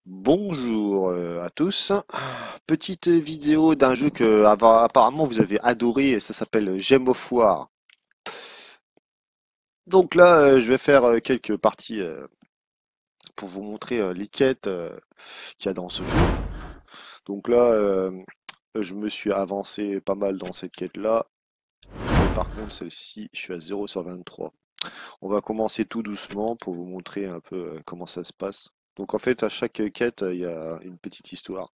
Bonjour à tous. Petite vidéo d'un jeu que apparemment vous avez adoré et ça s'appelle Gem of War. Donc là, je vais faire quelques parties pour vous montrer les quêtes qu'il y a dans ce jeu. Donc là, je me suis avancé pas mal dans cette quête-là. Mais par contre, celle-ci, je suis à 0 sur 23. On va commencer tout doucement pour vous montrer un peu comment ça se passe. Donc en fait, à chaque quête, il y a une petite histoire.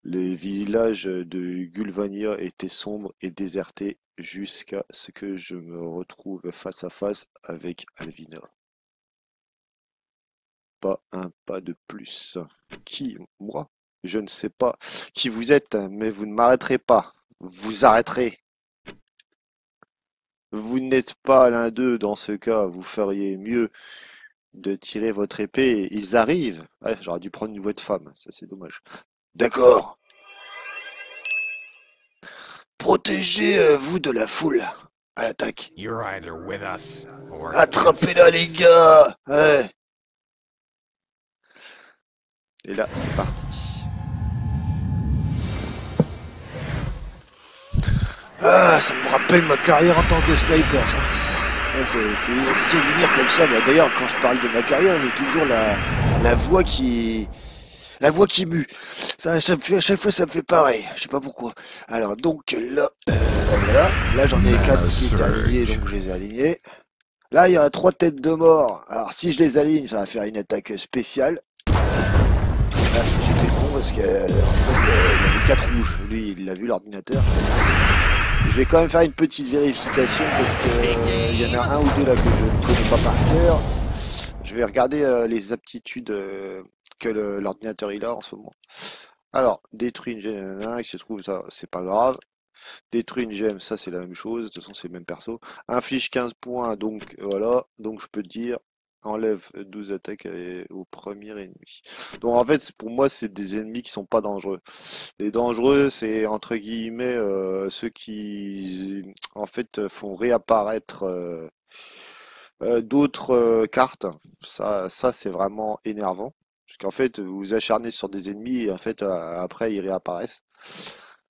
Les villages de Gulvania étaient sombres et désertés jusqu'à ce que je me retrouve face à face avec Alvina. Pas un pas de plus. Qui? Moi? Je ne sais pas qui vous êtes, mais vous ne m'arrêterez pas. Vous arrêterez. Vous n'êtes pas l'un d'eux dans ce cas. Vous feriez mieux de tirer votre épée. Ils arrivent. Ouais, j'aurais dû prendre une voix de femme. Ça, c'est dommage. D'accord. Protégez-vous de la foule. À l'attaque. You're either with us or Attrapez-la, les gars! Ouais. Et là, c'est parti. Ah, ça me rappelle ma carrière en tant que sniper, ça. Ouais, c'est des souvenirs comme ça. Bah, d'ailleurs, quand je parle de ma carrière, j'ai toujours la voix qui... La voix qui mue. Ça me fait, à chaque fois, ça me fait pareil. Je sais pas pourquoi. Alors, donc, là, voilà. Là, j'en ai 4 qui étaient alignés, donc je les ai alignés. Là, il y a 3 têtes de mort. Alors, si je les aligne, ça va faire une attaque spéciale. Là, j'ai fait le con parce que, en fait, il y avait 4 rouges. Lui, il l'a vu, l'ordinateur. Je vais quand même faire une petite vérification parce que il y en a un ou deux là que je ne connais pas par cœur. Je vais regarder les aptitudes que l'ordinateur il a en ce moment. Alors, détruire une gemme, il se trouve ça, c'est pas grave. Détruire une gemme, ça c'est la même chose, de toute façon c'est le même perso. Inflige 15 points, donc voilà, donc je peux te dire, enlève 12 attaques au premier ennemi. Donc en fait, pour moi, c'est des ennemis qui sont pas dangereux. Les dangereux, c'est entre guillemets ceux qui en fait font réapparaître d'autres cartes. Ça c'est vraiment énervant. Parce qu'en fait, vous vous acharnez sur des ennemis et en fait, après, ils réapparaissent.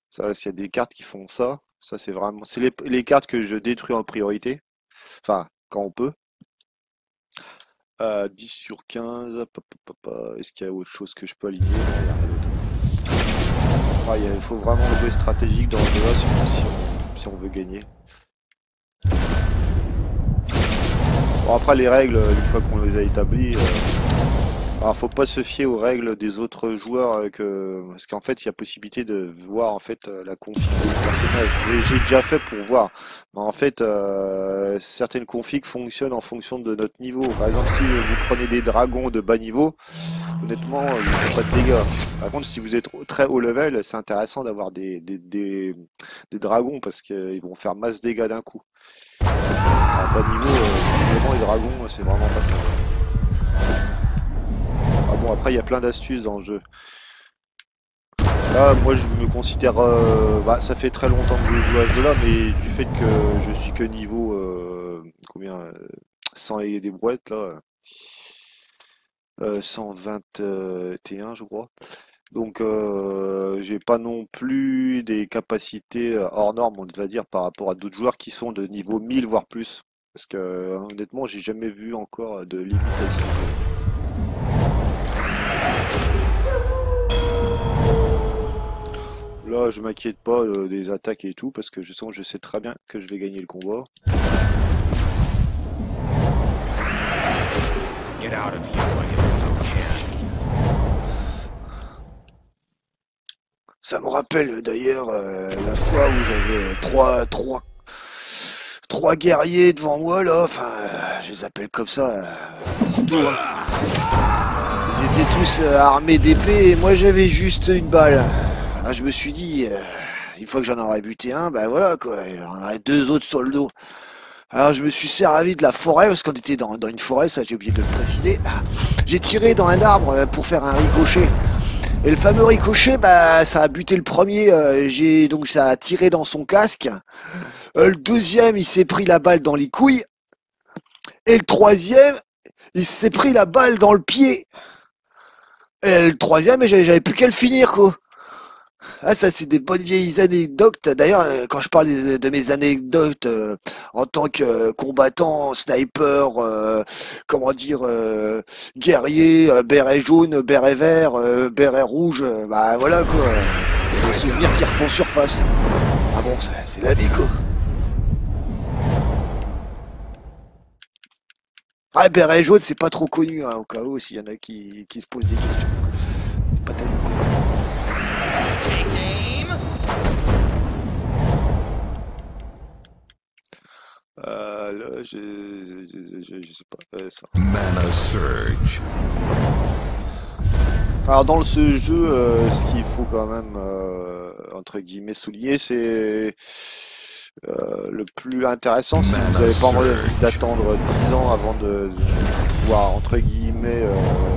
Ça, s'il y a des cartes qui font ça, ça c'est vraiment... C'est les cartes que je détruis en priorité. Enfin, quand on peut. 10 sur 15. Est-ce qu'il y a autre chose que je peux aligner? Non, il n'y a rien d'autre. Ah, il faut vraiment jouer stratégique dans le jeu-là si on veut gagner. Bon, après, les règles, une fois qu'on les a établies... Alors, faut pas se fier aux règles des autres joueurs parce qu'en fait, il y a possibilité de voir en fait la config du personnage. J'ai déjà fait pour voir. Mais en fait, certaines configs fonctionnent en fonction de notre niveau. Par exemple, si vous prenez des dragons de bas niveau, honnêtement, ils ne font pas de dégâts. Par contre, si vous êtes très haut level, c'est intéressant d'avoir des dragons parce qu'ils vont faire masse dégâts d'un coup. À bas niveau, visiblement, les dragons, c'est vraiment pas ça. Ah bon, après, il y a plein d'astuces dans le jeu. Là, moi, je me considère... ça fait très longtemps que je joue à ce jeu-là, mais du fait que je suis que niveau... combien 100 et des brouettes, là. 121, je crois. Donc, j'ai pas non plus des capacités hors normes, on va dire, par rapport à d'autres joueurs qui sont de niveau 1000, voire plus. Parce que, honnêtement, j'ai jamais vu encore de limitation. Là, je m'inquiète pas des attaques et tout, parce que je sais très bien que je vais gagner le combat. get out of here while you still can. Ça me rappelle d'ailleurs la fois où j'avais trois guerriers devant moi là, enfin je les appelle comme ça, c'est tout, hein. Ils étaient tous armés d'épées et moi j'avais juste une balle. Ah, je me suis dit, une fois que j'en aurais buté un, ben voilà quoi, j'en aurais deux autres sur le dos. Alors je me suis servi de la forêt, parce qu'on était dans une forêt, ça j'ai oublié de le préciser. J'ai tiré dans un arbre pour faire un ricochet. Et le fameux ricochet, bah, ça a buté le premier, donc ça a tiré dans son casque. Le deuxième, il s'est pris la balle dans les couilles. Et le troisième, il s'est pris la balle dans le pied. Et le troisième, j'avais plus qu'à le finir, quoi. Ah, ça, c'est des bonnes vieilles anecdotes. D'ailleurs, quand je parle de mes anecdotes en tant que combattant, sniper, comment dire, guerrier, béret jaune, béret vert, béret rouge, bah voilà quoi. Des souvenirs qui refont surface. Ah bon, c'est la vie quoi. Ah, béret jaune, c'est pas trop connu, hein, au cas où, s'il y en a qui se posent des questions. C'est pas tellement connu. Là, je sais pas, ça. Mana surge. Alors dans ce jeu, ce qu'il faut quand même entre guillemets souligner, c'est le plus intéressant si vous n'avez pas envie d'attendre 10 ans avant de pouvoir entre guillemets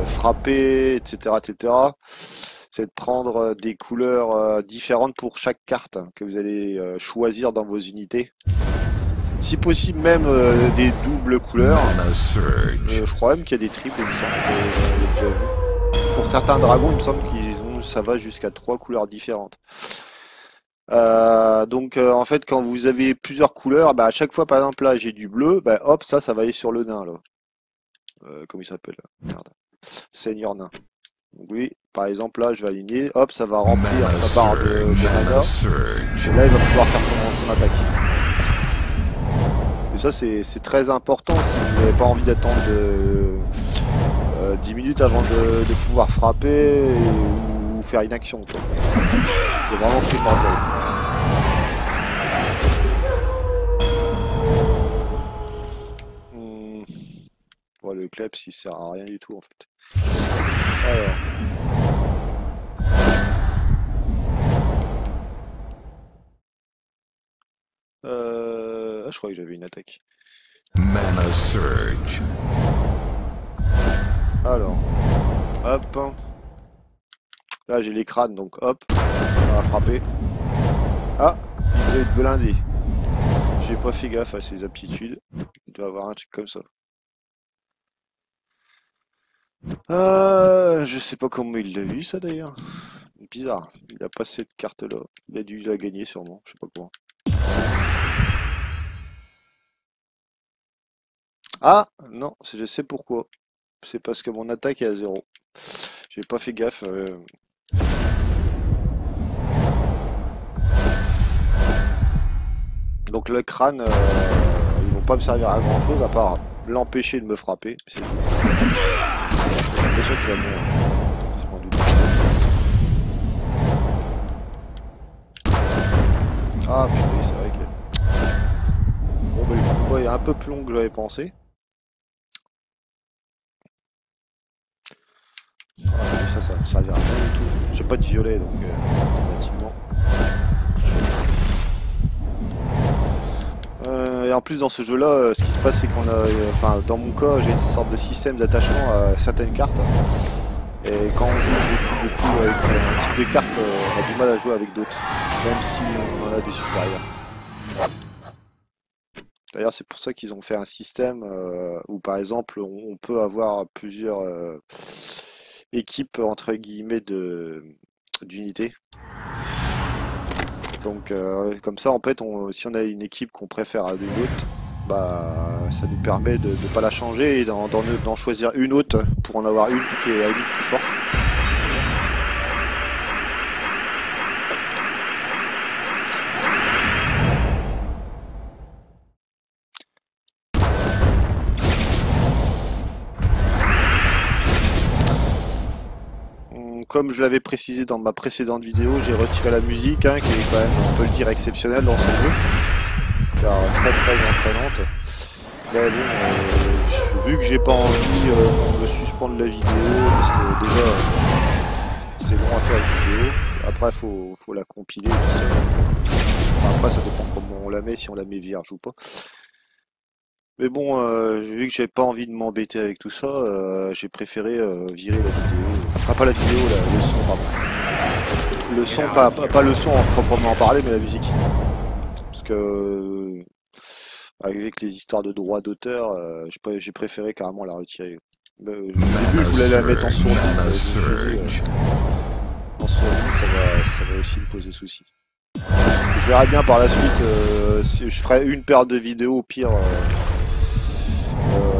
frapper, etc., etc. C'est de prendre des couleurs différentes pour chaque carte hein, que vous allez choisir dans vos unités. Si possible même des doubles couleurs. Je crois même qu'il y a des triples, il me semble que j'ai déjà vu. Pour certains dragons, il me semble qu'ils ont, ça va jusqu'à 3 couleurs différentes. Donc en fait, quand vous avez plusieurs couleurs, bah, à chaque fois, par exemple là, j'ai du bleu, bah, hop, ça va aller sur le nain là. Comment il s'appelle? Merde. Seigneur nain. Donc oui, par exemple là, je vais aligner, hop, ça va remplir sa barre de mana. Et là, il va pouvoir faire son attaque. Et ça, c'est très important si vous n'avez pas envie d'attendre 10 minutes avant de pouvoir frapper ou faire une action. C'est vraiment primordial. Ouais, le kleps, il sert à rien du tout en fait. Alors. Je crois que j'avais une attaque. Mana surge. Alors, hop. Là j'ai les crânes, donc hop, on va frapper. Ah, il doit être blindé. J'ai pas fait gaffe à ses aptitudes. Il doit avoir un truc comme ça. Je sais pas comment il l'a eu ça d'ailleurs. Bizarre, il a pas cette carte là. Il a dû la gagner sûrement, je sais pas comment. Ah non, je sais pourquoi. C'est parce que mon attaque est à 0. J'ai pas fait gaffe. Donc le crâne, ils vont pas me servir à grand chose à part l'empêcher de me frapper. C'est tout. J'ai l'impression qu'il va mourir. Je m'en doute. Ah purée, c'est vrai que... Bon bah le combat est un peu plus long que j'avais pensé. Ah, ça me servira pas du tout. J'ai pas de violet donc automatiquement. Et en plus dans ce jeu là, ce qui se passe c'est qu'on a, enfin dans mon cas j'ai une sorte de système d'attachement à certaines cartes. Et quand on joue beaucoup avec un type de carte, on a du mal à jouer avec d'autres, même si on en a des supérieurs. D'ailleurs c'est pour ça qu'ils ont fait un système où par exemple on peut avoir plusieurs équipes entre guillemets d'unités. Donc comme ça en fait si on a une équipe qu'on préfère à une autre, bah ça nous permet de ne pas la changer et d'en choisir une autre pour en avoir une qui est à limite plus forte. Comme je l'avais précisé dans ma précédente vidéo, j'ai retiré la musique, hein, qui est quand même, on peut le dire, exceptionnelle dans ce jeu, car très entraînante. Mais bon, vu que j'ai pas envie de suspendre la vidéo, parce que déjà c'est long à faire la vidéo, après faut la compiler et tout ça. Enfin, après ça dépend comment on la met, si on la met vierge ou pas. Mais bon, vu que j'ai pas envie de m'embêter avec tout ça, j'ai préféré virer la vidéo. Enfin, pas la vidéo, le son, pardon. Le son, pas le son en proprement parler, mais la musique. Parce que, avec les histoires de droits d'auteur, j'ai préféré carrément la retirer. Au début, je voulais la mettre en sourdine, Mana mais je me suis dit, Surge. en sourdine, ça va aussi me poser souci. Je verrai bien par la suite, si je ferai une paire de vidéos au pire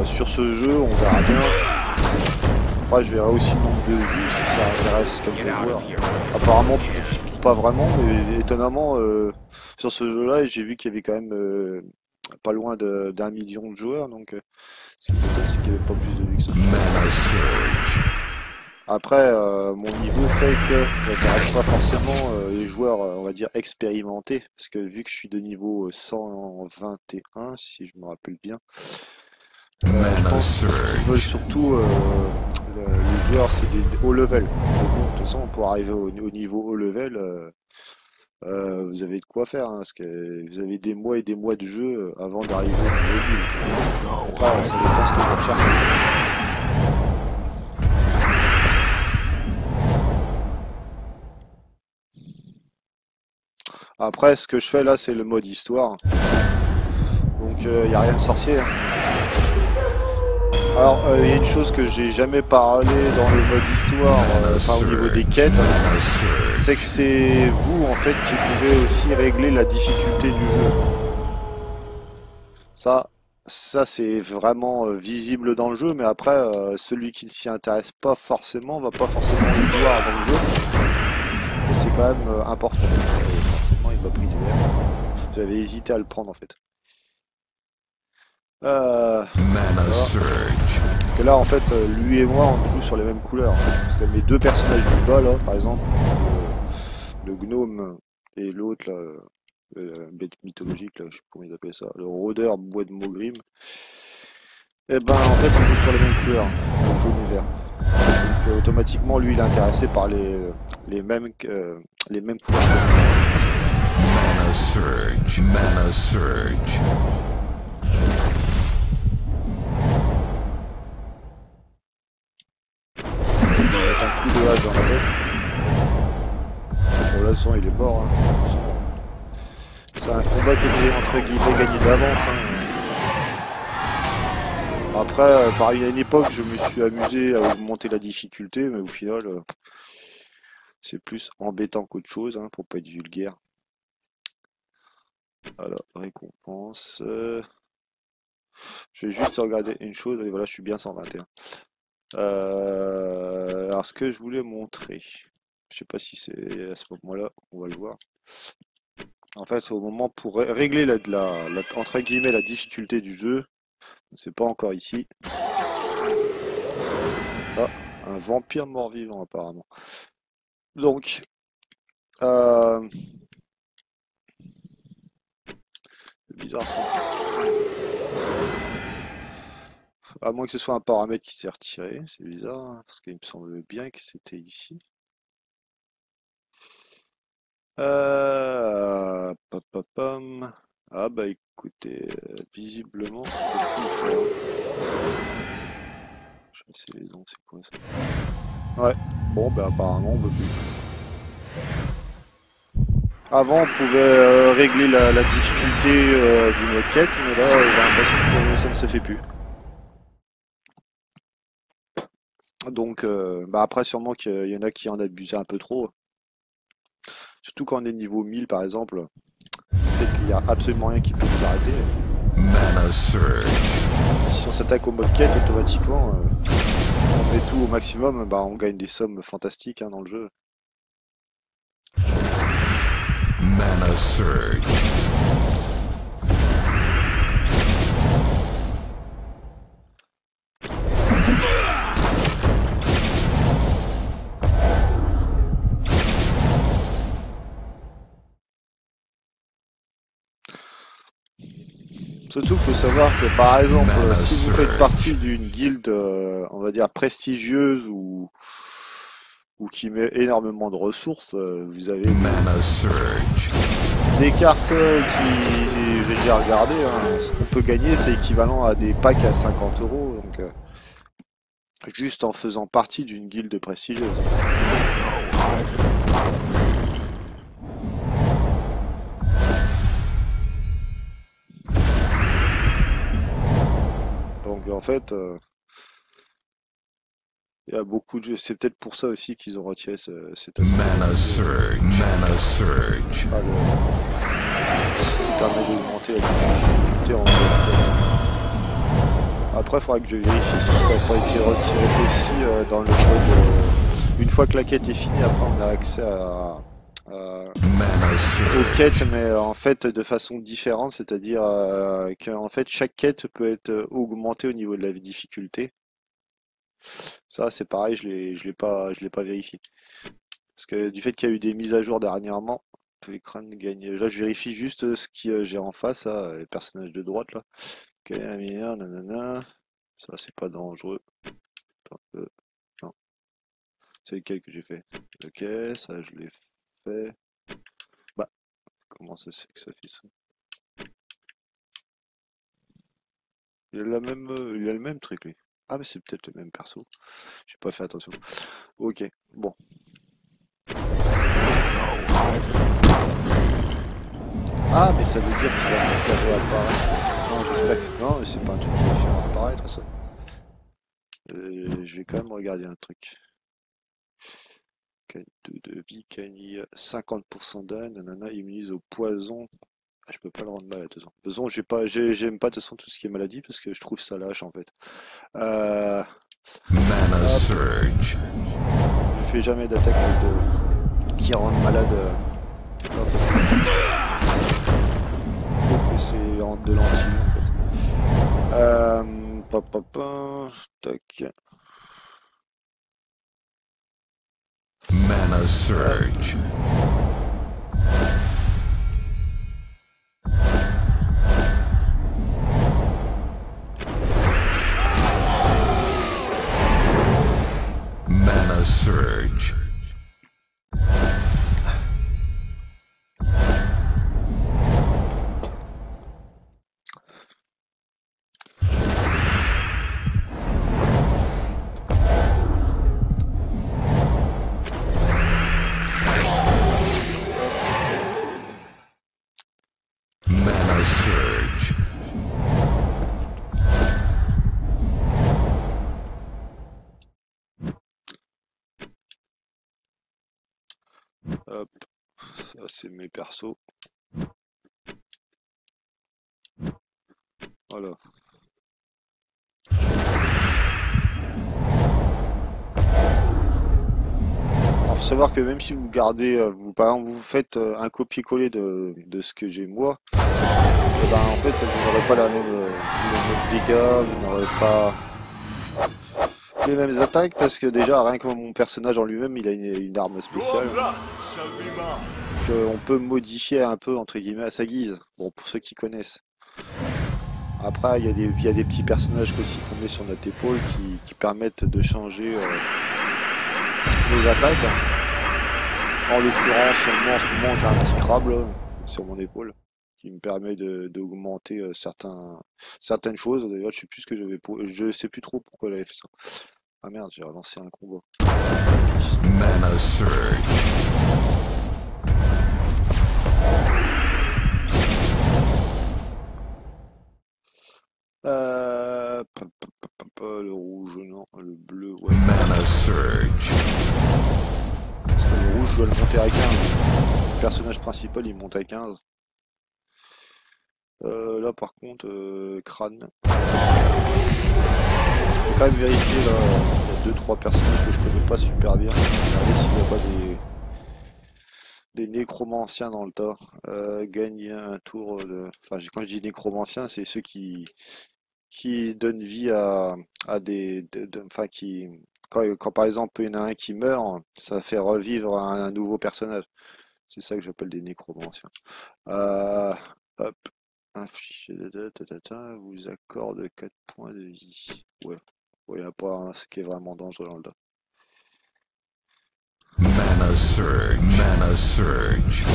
sur ce jeu, on verra bien. Après, je verrai aussi le nombre de vues si ça intéresse quelques joueurs. Apparemment, pas vraiment, mais étonnamment, sur ce jeu-là, j'ai vu qu'il y avait quand même pas loin d'1 million de joueurs, donc ce qui m'étonne, c'est qu'il n'y avait pas plus de vues que ça. Mana Surge. Après, mon niveau fait que je n'intéresse pas forcément les joueurs, on va dire, expérimentés, parce que vu que je suis de niveau 121, si je me rappelle bien, je Mana pense qu'ils veulent Surge. surtout les joueurs, c'est des haut level. Mais bon, de toute façon, pour arriver au niveau haut level, vous avez de quoi faire, hein, parce que vous avez des mois et des mois de jeu avant d'arriver au niveau 1000. Après, ça dépend ce que vous recherchez. Après, ce que je fais là, c'est le mode histoire. Donc, il n'y a rien de sorcier, hein. Alors, il y a une chose que j'ai jamais parlé dans le mode histoire, enfin au niveau des quêtes, Mana Surge. c'est que c'est vous en fait qui pouvez aussi régler la difficulté du jeu. Ça, ça c'est vraiment visible dans le jeu, mais après, celui qui ne s'y intéresse pas forcément va pas forcément le voir dans le jeu. Mais c'est quand même important. Et forcément, il m'a pris du verre. J'avais hésité à le prendre en fait. Mana Voilà. Surge. Parce que là, en fait, lui et moi, on joue sur les mêmes couleurs. Parce que mes deux personnages du bas, là, par exemple, le gnome et l'autre, là, le bête mythologique, là, je sais pas comment ils appellent ça, le rôdeur bois de Mogrim, et ben, en fait, on joue sur les mêmes couleurs, jaune et vert. Donc, automatiquement, lui, il est intéressé par les mêmes couleurs. Mana Surge. Mana Surge. Il va mettre un coup de hache dans la tête. Bon, là, le son, il est mort, hein. De toute façon, c'est un combat qui était entre guillemets gagné d'avance, hein. Après, pareil, à une époque, je me suis amusé à augmenter la difficulté, mais au final, c'est plus embêtant qu'autre chose, hein, pour pas être vulgaire. Voilà, récompense. Je vais juste regarder une chose, et voilà, je suis bien 121. Alors, ce que je voulais montrer, je sais pas si c'est à ce moment-là, on va le voir. En fait, au moment pour régler entre guillemets la difficulté du jeu, c'est pas encore ici. Ah, un vampire mort-vivant apparemment. Donc, c'est bizarre ça. À moins que ce soit un paramètre qui s'est retiré, c'est bizarre, hein, parce qu'il me semble bien que c'était ici. Pop, pop, pom. Ah bah écoutez, visiblement, on peut plus le faire. Je vais essayer les ondes, c'est quoi ça? Ouais, bon bah apparemment on peut plus. Avant on pouvait régler la difficulté du mode quête, mais là j'ai l'impression que ça ne se fait plus. Donc bah après sûrement qu'il y en a qui en abusent un peu trop. Surtout quand on est niveau 1000 par exemple. Peut-être qu'il n'y a absolument rien qui peut nous arrêter. Mana Surge. Si on s'attaque au mode quête, automatiquement, on met tout au maximum, bah, on gagne des sommes fantastiques, hein, dans le jeu. Mana Surge. Surtout, il faut savoir que par exemple, Mana si vous faites Surge. partie d'une guilde, on va dire prestigieuse ou qui met énormément de ressources, vous avez Mana Surge. des cartes j'ai déjà regardé, hein, ce qu'on peut gagner, c'est équivalent à des packs à 50 euros, donc juste en faisant partie d'une guilde prestigieuse. Donc en fait, Il y a beaucoup de... C'est peut-être pour ça aussi qu'ils ont retiré cet aspect. Mana surge. Mana surge. Ah, ce qui permet d'augmenter la difficulté en réalité. Après, il faudra que je vérifie si ça n'a pas été retiré aussi dans le code. Une fois que la quête est finie, après on a accès Mana surge. aux quêtes, mais en fait de façon différente, c'est-à-dire qu'en fait chaque quête peut être augmentée au niveau de la difficulté. Ça, c'est pareil, je l'ai pas vérifié. Parce que du fait qu'il y a eu des mises à jour dernièrement, l'écran gagne. Là, je vérifie juste ce que j'ai en face, là, les personnages de droite là. Ok, nanana. Ça, c'est pas dangereux. Attends, non, c'est lequel que j'ai fait? Ok, ça, je l'ai fait. Bah, comment ça se fait que ça fait ça? Il a il a le même truc, lui. Ah, mais c'est peut-être le même perso. J'ai pas fait attention. Ok, bon. Ah, mais ça veut dire qu'il va me faire réapparaître. Non, j'espère que... Non, mais c'est pas un truc qui va faire apparaître, ça. Je vais quand même regarder un truc. 2 de vie, canille, 50% d'un, nanana, immunise au poison. Ah, je peux pas le rendre malade, de toute façon. J'aime pas de toute façon tout ce qui est maladie parce que je trouve ça lâche en fait. Mana Hop. surge. Je fais jamais d'attaque qui rendent malade. Je trouve que c'est de l'anti en fait. Tac. Mana surge. Mana surge. Mana surge. Hop. Ça c'est mes persos. Voilà. Alors, faut savoir que même si vous gardez, par exemple, vous faites un copier-coller de ce que j'ai moi, et ben, en fait, vous n'aurez pas les mêmes dégâts, vous n'aurez pas les mêmes attaques, parce que déjà, rien que mon personnage en lui-même, il a une arme spéciale qu'on peut modifier un peu, entre guillemets, à sa guise. Bon, pour ceux qui connaissent. Après, il y a des petits personnages aussi qu'on met sur notre épaule qui permettent de changer nos attaques. En l'occurrence, moi en ce moment j'ai un petit crabe là, sur mon épaule qui me permet d'augmenter certaines choses. D'ailleurs, je sais plus ce que je sais plus trop pourquoi elle avait fait ça. Ah merde, j'ai relancé un combat. Mana surge. Le rouge, non, le bleu, ouais. Mana surge. Parce que le rouge, je dois le monter à 15. Le personnage principal, il monte à 15. Là, par contre, crâne. Faut quand même vérifier, là, il y a 2-3 personnages que je connais pas super bien. Regardez s'il n'y a pas des nécromanciens dans le tas. Gagne un tour de... Enfin, quand je dis nécromanciens, c'est ceux qui donnent vie à enfin, quand par exemple il y en a un qui meurt, ça fait revivre un nouveau personnage. C'est ça que j'appelle des nécromanciens. Hop. Infligé vous accorde 4 points de vie. Ouais. Il n'y a pas ce qui est vraiment dangereux dans le tas. Mana surge. Mana surge.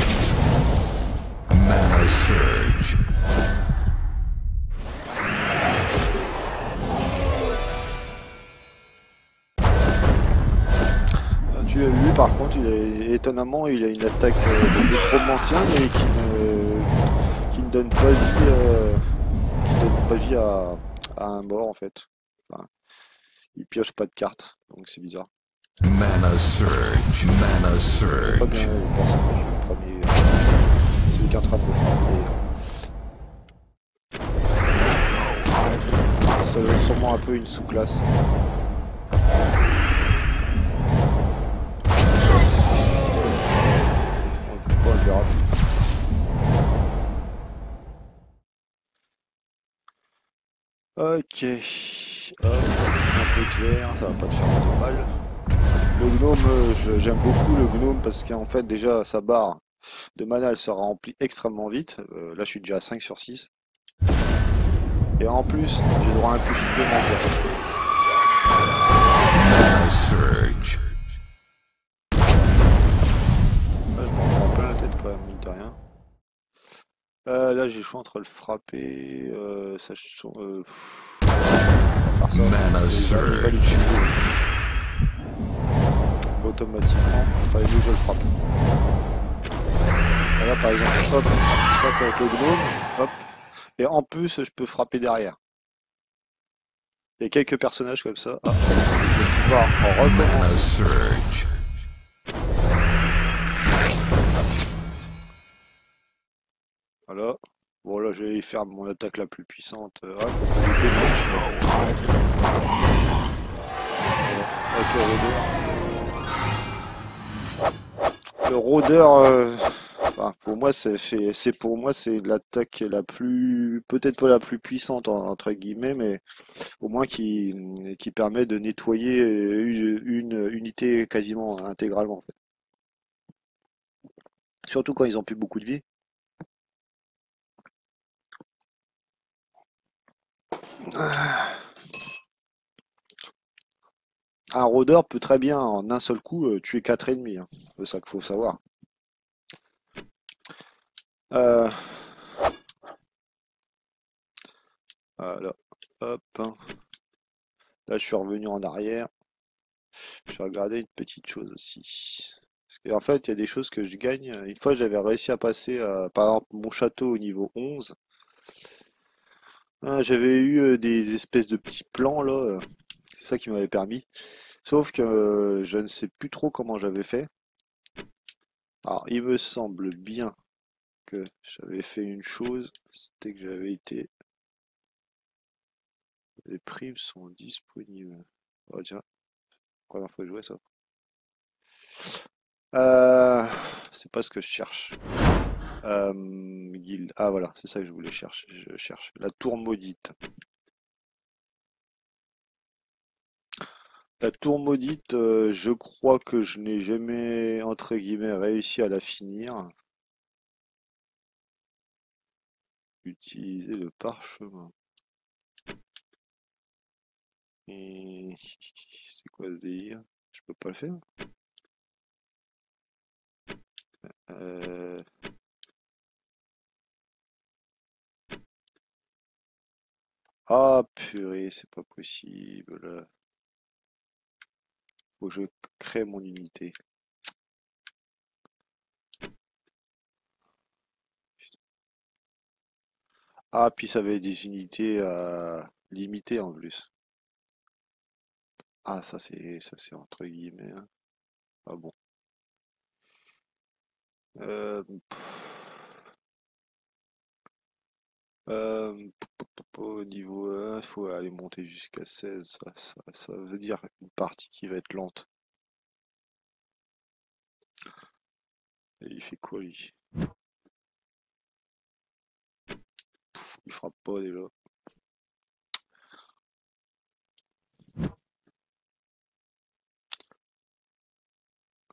Mana surge. Lui par contre, étonnamment, il a une attaque de nécromancien, mais qui ne donne pas vie, à un mort en fait. Enfin, il pioche pas de cartes, donc c'est bizarre. Mana surge. Mana Pas surge. bien le personnage, le premier, celui qui est en train de me frapper. C'est sûrement un peu une sous-classe. On le verra. Ok. Hop, un peu de verre, ça va pas te faire de mal. Le gnome, j'aime beaucoup le gnome parce qu'en fait déjà sa barre de mana elle se remplit extrêmement vite. Là je suis déjà à 5 sur 6. Et en plus j'ai droit à un coup supplémentaire. Mana surge. Là je m'en prends plein la tête quand même, mine de rien. Là j'ai le choix entre le frapper, ça, on va faire ça. Mana Il va surge. l'utiliser automatiquement. Fallait mieux que je le frappe. Là par exemple, hop, je passe avec le gnome, hop. Et en plus je peux frapper derrière. Il y a quelques personnages comme ça. Ah, je vais pouvoir en Mana recommencer. surge. Voilà. Bon là je vais y faire mon attaque la plus puissante. Hop, on peut les démolir. Avec le rôdeur, enfin, pour moi c'est l'attaque la plus, peut-être pas la plus puissante entre guillemets, mais au moins qui permet de nettoyer une unité quasiment intégralement en fait. Surtout quand ils ont plus beaucoup de vie. Un rôdeur peut très bien en un seul coup tuer 4 ennemis, hein. C'est ça qu'il faut savoir. Euh, voilà. Hop, hein. Là je suis revenu en arrière. Je vais regarder une petite chose aussi. Parce qu'en fait, il y a des choses que je gagne. Une fois, j'avais réussi à passer, par exemple, mon château au niveau 11. J'avais eu des espèces de petits plans là. C'est ça qui m'avait permis. Sauf que je ne sais plus trop comment j'avais fait. Alors, il me semble bien que j'avais fait une chose. C'était que j'avais été. Les primes sont disponibles. Oh tiens, première fois que je jouais ça. Euh, c'est pas ce que je cherche. Guild. Ah voilà, c'est ça que je voulais chercher. Je cherche. La tour maudite. La tour maudite, je crois que je n'ai jamais, entre guillemets, réussi à la finir. Utiliser le parchemin. C'est quoi ce délire? Je peux pas le faire? Euh, Ah purée, c'est pas possible. Faut que je crée mon unité. Ah, puis ça avait des unités limitées en plus. Ah, ça c'est entre guillemets, hein. Ah bon. Euh, Au niveau 1, il faut aller monter jusqu'à 16. Ça veut dire une partie qui va être lente. Et il fait quoi lui? Il frappe pas déjà.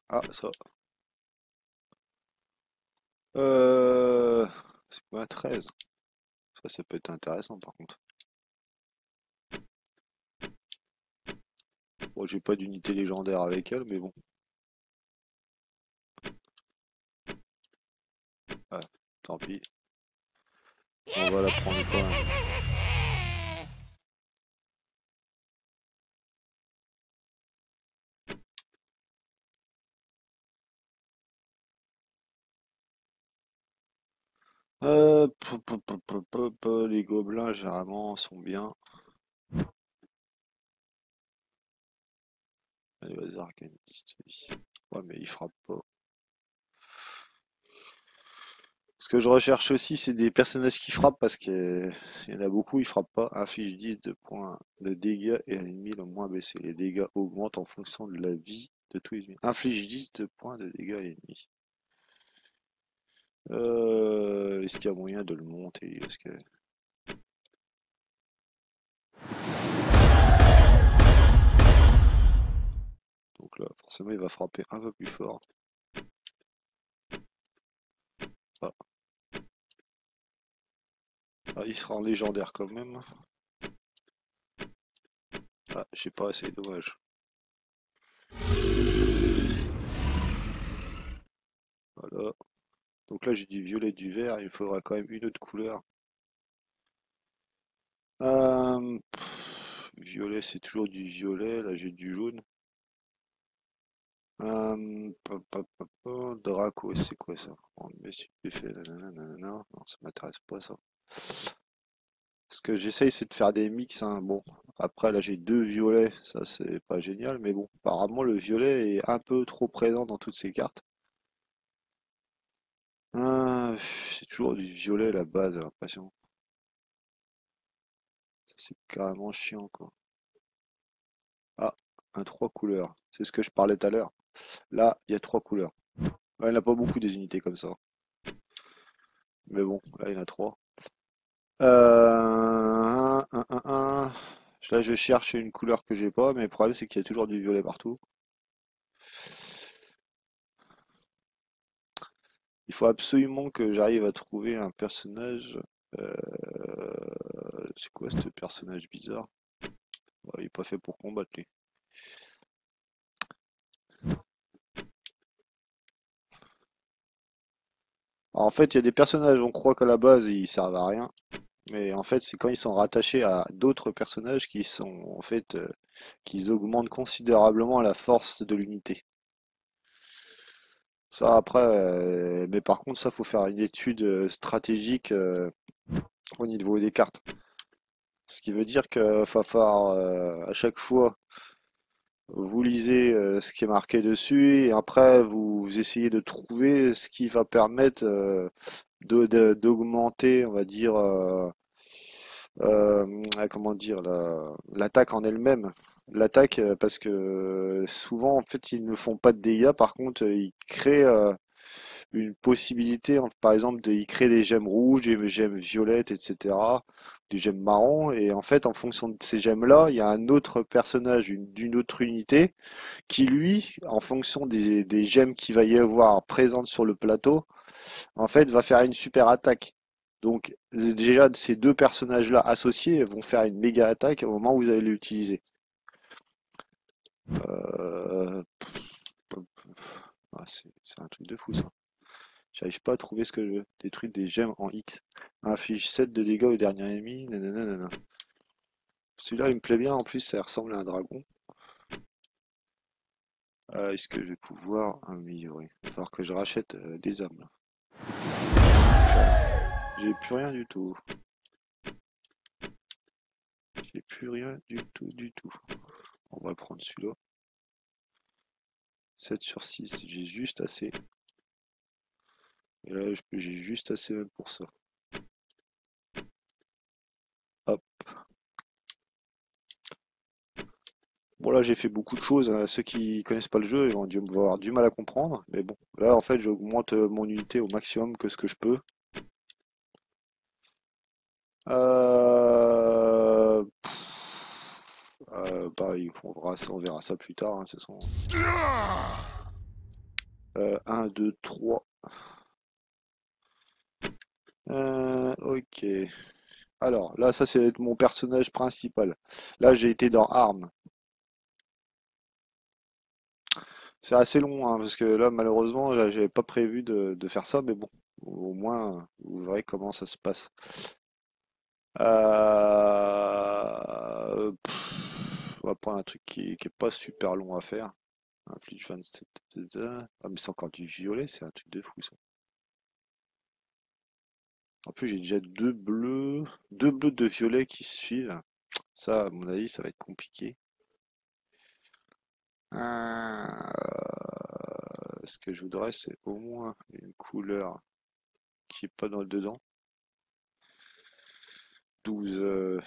Ah, ça. Euh... C'est quoi 13? Ça peut être intéressant par contre. Bon, j'ai pas d'unité légendaire avec elle, mais bon. Ah, tant pis. On va la prendre quand même. Les gobelins généralement sont bien. Allez, vas-y, arcaniste. Ouais, mais il frappe pas. Ce que je recherche aussi, c'est des personnages qui frappent parce qu'il y en a beaucoup, ils frappent pas. Inflige 10 de points de dégâts et à l'ennemi le moins baissé. Les dégâts augmentent en fonction de la vie de tous les ennemis. Inflige 10 de points de dégâts à l'ennemi. Est-ce qu'il y a moyen de le monter? Est-ce que... Donc là, forcément, il va frapper un peu plus fort. Ah. Ah, il sera en légendaire quand même. Ah, je sais pas, c'est dommage. Voilà. Donc là, j'ai du violet, du vert. Il me faudra quand même une autre couleur. Violet, c'est toujours du violet. Là, j'ai du jaune. Draco, c'est quoi ça? Mais si tu fais non, ça m'intéresse pas ça. Ce que j'essaye, c'est de faire des mix, hein. Bon, après là j'ai deux violets, ça c'est pas génial, mais bon, apparemment le violet est un peu trop présent dans toutes ces cartes. C'est toujours du violet la base, j'ai l'impression. Ça c'est carrément chiant quoi. Ah, un trois couleurs, c'est ce que je parlais tout à l'heure. Là, il y a trois couleurs. Ouais, il n'y en a pas beaucoup des unités comme ça. Mais bon, là il y en a trois. Un. Là, je cherche une couleur que j'ai pas, mais le problème, c'est qu'il y a toujours du violet partout. Il faut absolument que j'arrive à trouver un personnage. euh, C'est quoi ce personnage bizarre? Ouais, il est pas fait pour combattre, lui. Alors, en fait, il y a des personnages, on croit qu'à la base, ils servent à rien. Mais en fait, c'est quand ils sont rattachés à d'autres personnages qui sont, en fait, qu'ils augmentent considérablement la force de l'unité. Ça après, mais par contre ça faut faire une étude stratégique au niveau des cartes. Ce qui veut dire que va falloir à chaque fois vous lisez ce qui est marqué dessus et après vous essayez de trouver ce qui va permettre d'augmenter, on va dire, comment dire, l'attaque en elle-même. L'attaque, parce que souvent en fait ils ne font pas de dégâts, par contre ils créent une possibilité, par exemple, de y créer des gemmes rouges, des gemmes violettes, etc., des gemmes marrons, et en fait, en fonction de ces gemmes-là, il y a un autre personnage d'une autre unité qui, lui, en fonction des gemmes qu'il va y avoir présentes sur le plateau, en fait, va faire une super attaque. Donc, déjà, ces deux personnages-là associés vont faire une méga attaque au moment où vous allez l'utiliser. Euh... C'est un truc de fou, ça. J'arrive pas à trouver ce que je veux. Détruire des gemmes en X. Inflige 7 de dégâts au dernier ennemi. Nanana. Celui-là, il me plaît bien. En plus, ça ressemble à un dragon. Est-ce que je vais pouvoir améliorer? Il va falloir que je rachète des âmes. Là. J'ai plus rien du tout. J'ai plus rien du tout, du tout. On va prendre celui-là. 7 sur 6. J'ai juste assez. Et là, j'ai juste assez même pour ça. Hop. Bon là j'ai fait beaucoup de choses, hein. Ceux qui connaissent pas le jeu ils vont avoir du mal à comprendre, mais bon, là en fait j'augmente mon unité au maximum que ce que je peux. Pareil, on verra ça plus tard, hein, de toute façon. 1, 2, 3. Ok. Alors là ça c'est mon personnage principal. Là j'ai été dans armes. C'est assez long, hein, parce que là, malheureusement, j'avais pas prévu de faire ça, mais bon, au moins, vous verrez comment ça se passe. On va prendre un truc qui est pas super long à faire. Inflige 27. Ah, mais c'est encore du violet, c'est un truc de fou, ça. En plus, j'ai déjà deux bleus de violet qui se suivent. Ça, à mon avis, ça va être compliqué. Ce que je voudrais, c'est au moins une couleur qui est pas dans le dedans. 12,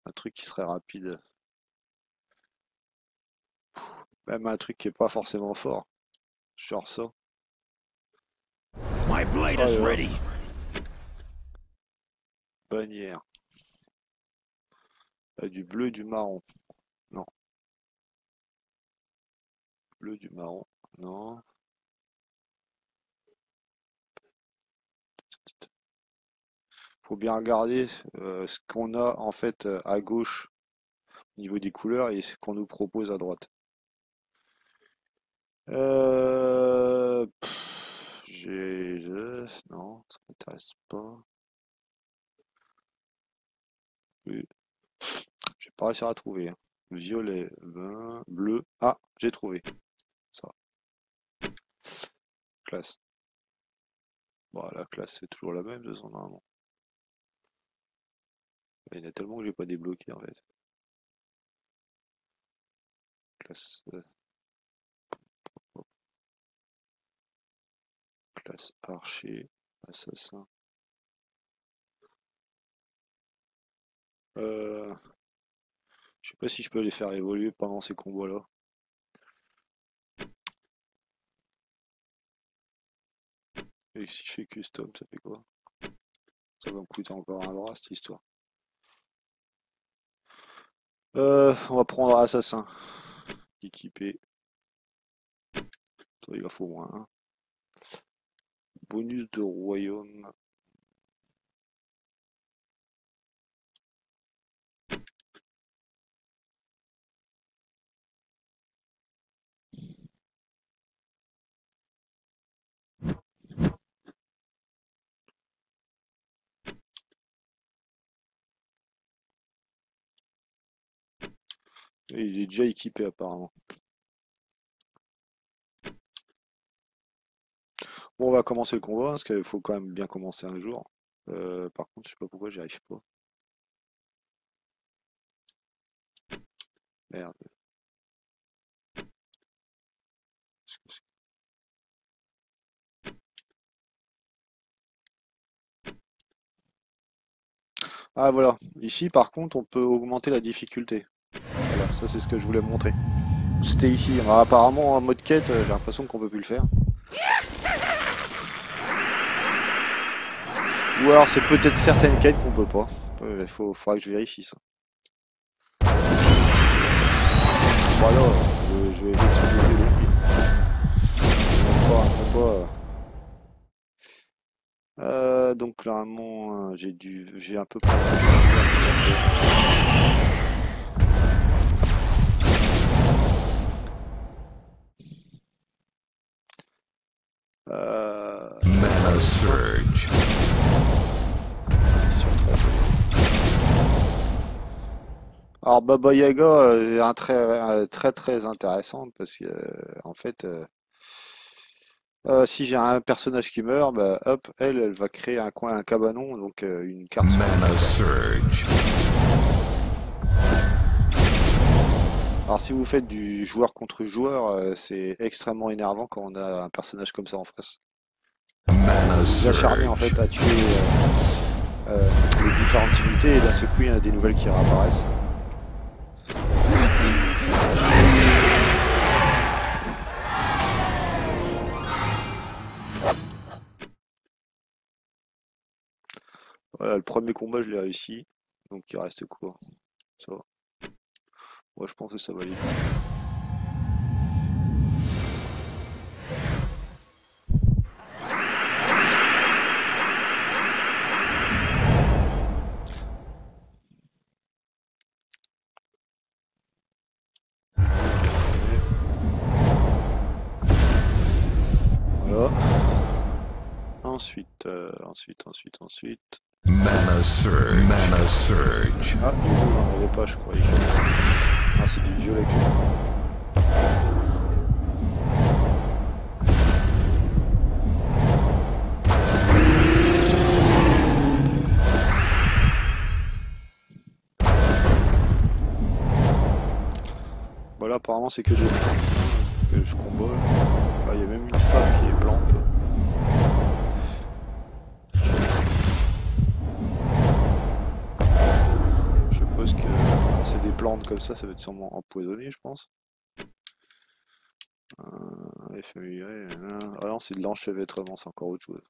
un truc qui serait rapide. Même un truc qui est pas forcément fort. Genre ça. My blade is Oh, yeah. ready. Bannière. Du bleu, du marron. Non. Bleu, du marron. Non. Faut bien regarder ce qu'on a en fait à gauche au niveau des couleurs et ce qu'on nous propose à droite. Non, ça m'intéresse pas. Oui. Je vais pas réussir à trouver, hein. Violet, vin, bleu. Ah, j'ai trouvé. Ça. Classe. Bon, la classe c'est toujours la même de son normalement. Il y en a tellement que j'ai pas débloqué en fait. Classe, classe archer, assassin. Je sais pas si je peux les faire évoluer pendant ces combos-là. Et si je fais custom, ça fait quoi? Ça va me coûter encore un bras cette histoire. On va prendre assassin. Équipé. Ça, il en faut moins, hein. Bonus de royaume. Et il est déjà équipé apparemment. Bon, on va commencer le combat, parce qu'il faut quand même bien commencer un jour. Par contre, je sais pas pourquoi j'y arrive pas. Merde. Ah voilà, ici par contre on peut augmenter la difficulté. Voilà, ça c'est ce que je voulais montrer. C'était ici, alors, apparemment en mode quête, j'ai l'impression qu'on peut plus le faire. Ou alors c'est peut-être certaines quêtes qu'on peut pas. Il faudra que je vérifie ça. Voilà, je vais exploser le donc clairement j'ai un peu Mana surge. c'est sûr, alors Baba Yaga est un très intéressant parce que en fait si j'ai un personnage qui meurt, bah hop, elle va créer un coin, un cabanon, donc une carte. Mana surge. Alors si vous faites du joueur contre joueur, c'est extrêmement énervant quand on a un personnage comme ça en face. Mana Vous acharnez en surge. fait à tuer les différentes unités et d'un seul coup il y en a des nouvelles qui réapparaissent. Voilà, le premier combat je l'ai réussi, donc il reste quoi? Ça va. Moi je pense que ça va aller vite. Voilà. Ensuite. Mana surge. Mana surge. Ah, du coup, j'en avais pas, je croyais. Ah, c'est du violet que j'ai. Voilà, apparemment, Normalement c'est que des plantes que je combat. Ah, il y a même une femme qui est plante. Là. Je suppose que quand c'est des plantes comme ça va être sûrement empoisonné, je pense. Ah non, c'est de l'enchevêtrement, c'est encore autre chose.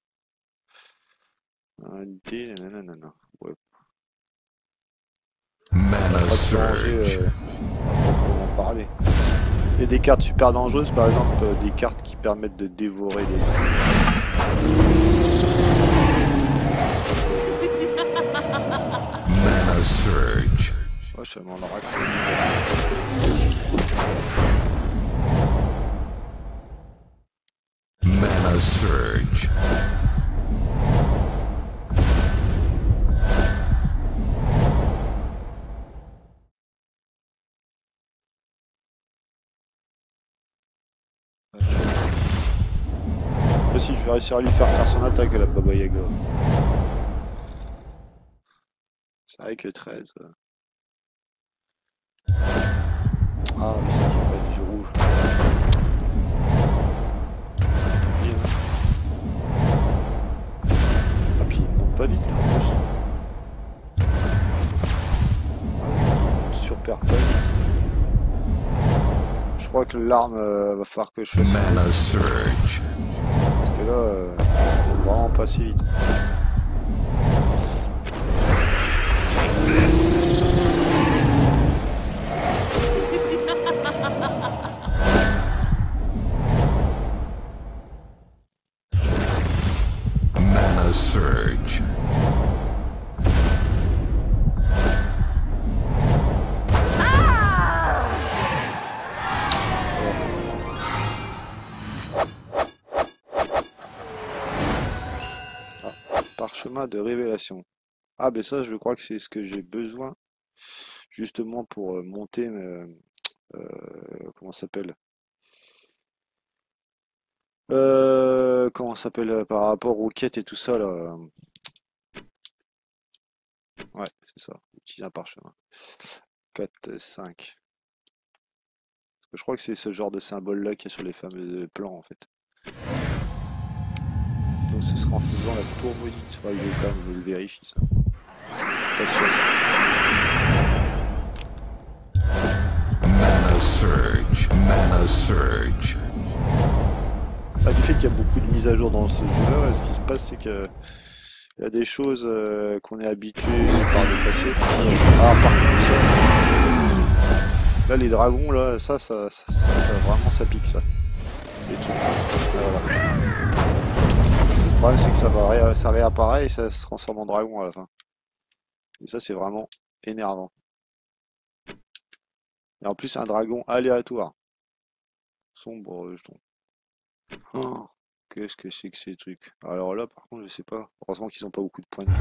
Un dé, nanana. Ouais. Mana Pas de danger, Surge. à proprement parler. Il y a des cartes super dangereuses, par exemple, des cartes qui permettent de dévorer les. Mana Surge. Oh, je m'en raconte. Mana Surge. Je sais pas si je vais réussir à lui faire son attaque à la Baba Yaga. C'est vrai que 13. Ah oui, c'est vrai qu'il n'y a pas du rouge. Tant pis, hein. Ah puis il monte pas vite là en plus. Ah oui, il monte super pas vite. Je crois que l'arme va falloir que je fasse. Mana Surge. Parce que là, ça monte vraiment pas si vite. Mana Surge. Parchemin de révélation. Ah ben ça, je crois que c'est ce que j'ai besoin justement pour monter. Comment ça s'appelle? Comment ça s'appelle par rapport aux quêtes et tout ça là. Ouais, c'est ça. Utiliser un parchemin. 4, 5. Je crois que c'est ce genre de symbole là qu'il y a sur les fameux plans en fait. Donc ce sera en faisant la tour maudite. Faudra que je quand même le vérifie ça. Pas sûr. Mana Surge. Mana Surge. Ah, du fait qu'il y a beaucoup de mises à jour dans ce jeu-là, ce qui se passe, c'est que il y a des choses qu'on est habitué par le passé. Ah, par contre, là, les dragons, là, ça vraiment, ça pique, ça. Les trucs. Voilà. Le problème, c'est que ça réapparaît et ça se transforme en dragon à la fin. Et ça, c'est vraiment énervant. Et en plus, un dragon aléatoire. Sombre jeton. Oh, qu'est-ce que c'est que ces trucs? Alors là, par contre, je sais pas. Heureusement qu'ils ont pas beaucoup de points de vie.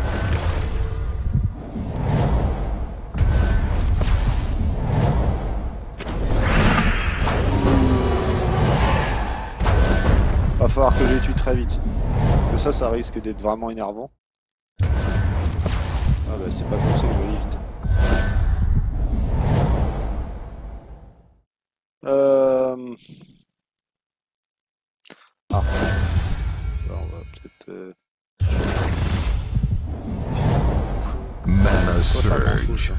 Va falloir que je les tue très vite. Parce que ça risque d'être vraiment énervant. Ah bah c'est pas comme ça que je vais aller vite. Ah. Là, on va peut-être... Mana Pas faire grand-chose, Surge. ça.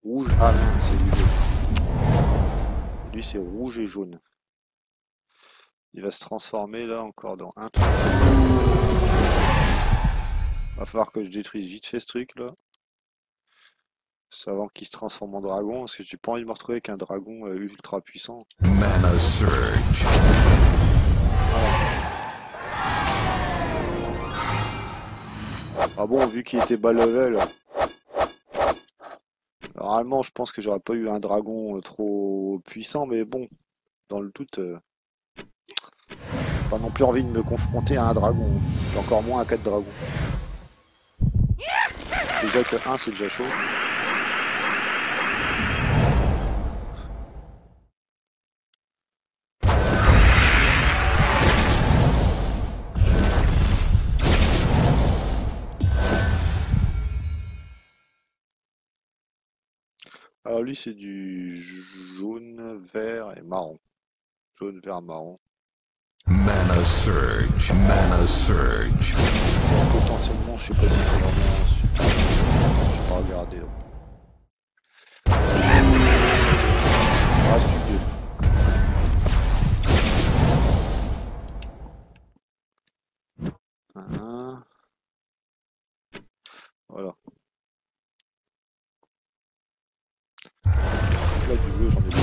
Rouge, ah non, c'est du jaune. Lui c'est rouge et jaune. Il va se transformer là encore dans un truc. Va falloir que je détruise vite fait ce truc là. Avant qu'il se transforme en dragon, parce que j'ai pas envie de me retrouver avec un dragon ultra puissant. Mana Surge. Ah bon, vu qu'il était bas level, normalement je pense que j'aurais pas eu un dragon trop puissant, mais bon, dans le doute, pas non plus envie de me confronter à un dragon, et encore moins à 4 dragons. Déjà que 1 c'est déjà chaud. Alors lui, c'est du jaune, vert et marron. Jaune, vert, marron. Mana surge. Mana surge. Bon, potentiellement, je sais pas si c'est vraiment super. Je vais pas regarder là. Il reste plus que deux. Un. Voilà. Là, du bleu, j'en ai beaucoup.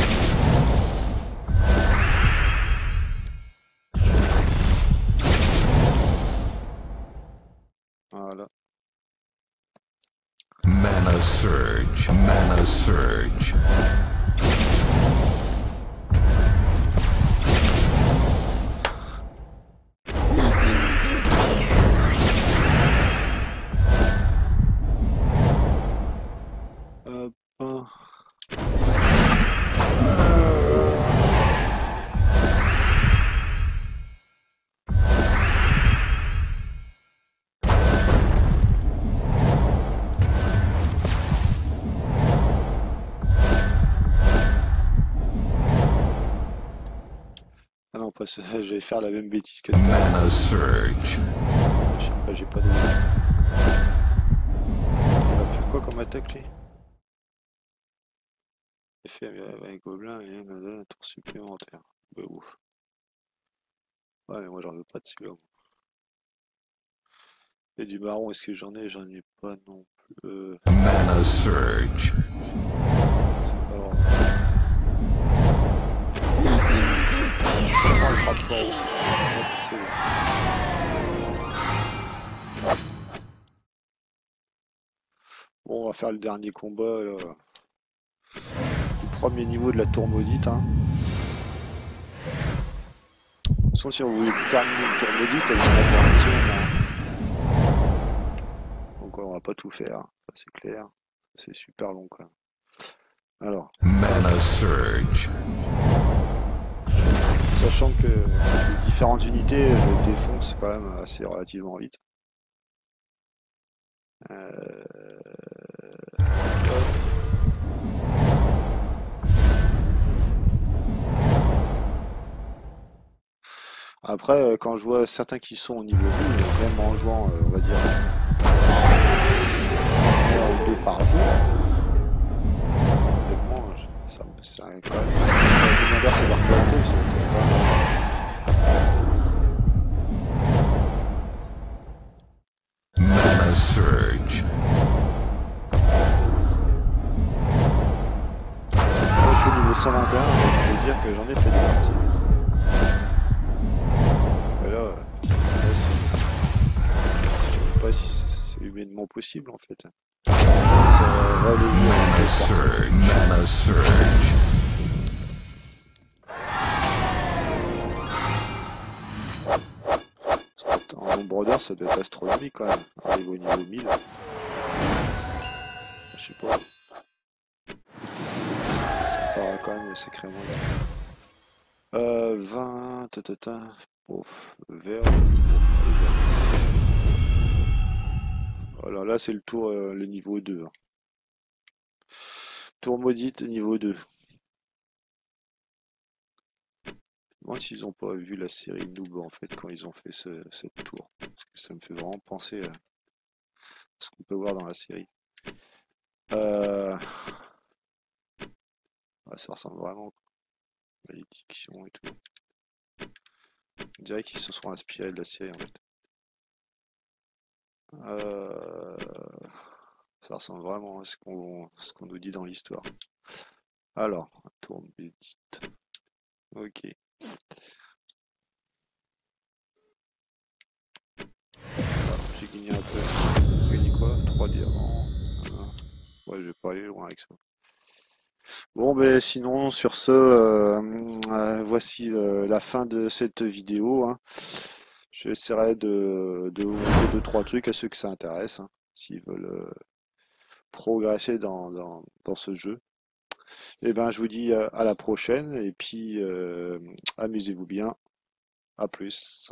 Voilà. Mana surge. Mana surge. Hop. Ah non, pas ça, j'allais faire la même bêtise que tout à l'heure. Mana surge. Je sais pas, j'ai pas de... Il va me faire quoi comme attaque, lui? Effet avec gobelin et me donne un tour supplémentaire. Bah ouf. Ouais, mais moi j'en veux pas de celui-là. Et du baron, est-ce que j'en ai? J'en ai pas non plus. Mana surge. Alors... De toute façon, elle fera pas. Hop, c'est bon. Bon, on va faire le dernier combat là. Du premier niveau de la tour maudite. Hein. De toute façon, si on voulait terminer une tour maudite, elle va faire un tir. Donc on va pas tout faire, ça c'est clair. C'est super long quand même. Alors, Mana surge. sachant que les différentes unités, je les défonce quand même assez relativement vite. Après, quand je vois certains qui sont au niveau 2, même en jouant, on va dire, une heure ou deux par jour, honnêtement, ça quand même. Le commandeur, c'est leur qualité, ça va Mana surge. Moi, je suis au niveau 121, donc je peux dire que j'en ai fait des parties. Et là, je sais pas si c'est humainement possible en fait. Ça va le Mana surge. Mana surge. En nombre d'heures, ça doit être astronomique quand même. Arrive au niveau 1000. Je sais pas. Ça paraît quand même sacrément bien. 20. Ouf, vert. Voilà, là c'est le tour, le niveau 2. Hein. Tour maudite niveau 2. Moi, s'ils n'ont pas vu la série Noob en fait quand ils ont fait cette tour. Parce que ça me fait vraiment penser à ce qu'on peut voir dans la série. Ouais, ça ressemble vraiment. Malédiction et tout. On dirait qu'ils se sont inspirés de la série en fait. Ça ressemble vraiment à ce qu'on nous dit dans l'histoire. Alors, tour médite. Ok. J'ai gagné un peu. J'ai gagné quoi? 3 diamants. Ouais, je vais pas aller loin avec ça. Bon, ben sinon, sur ce, voici la fin de cette vidéo. Hein. J'essaierai de vous montrer 2-3 trucs à ceux que ça intéresse, hein, s'ils veulent progresser dans ce jeu. Et ben, je vous dis à la prochaine et puis amusez-vous bien. À plus.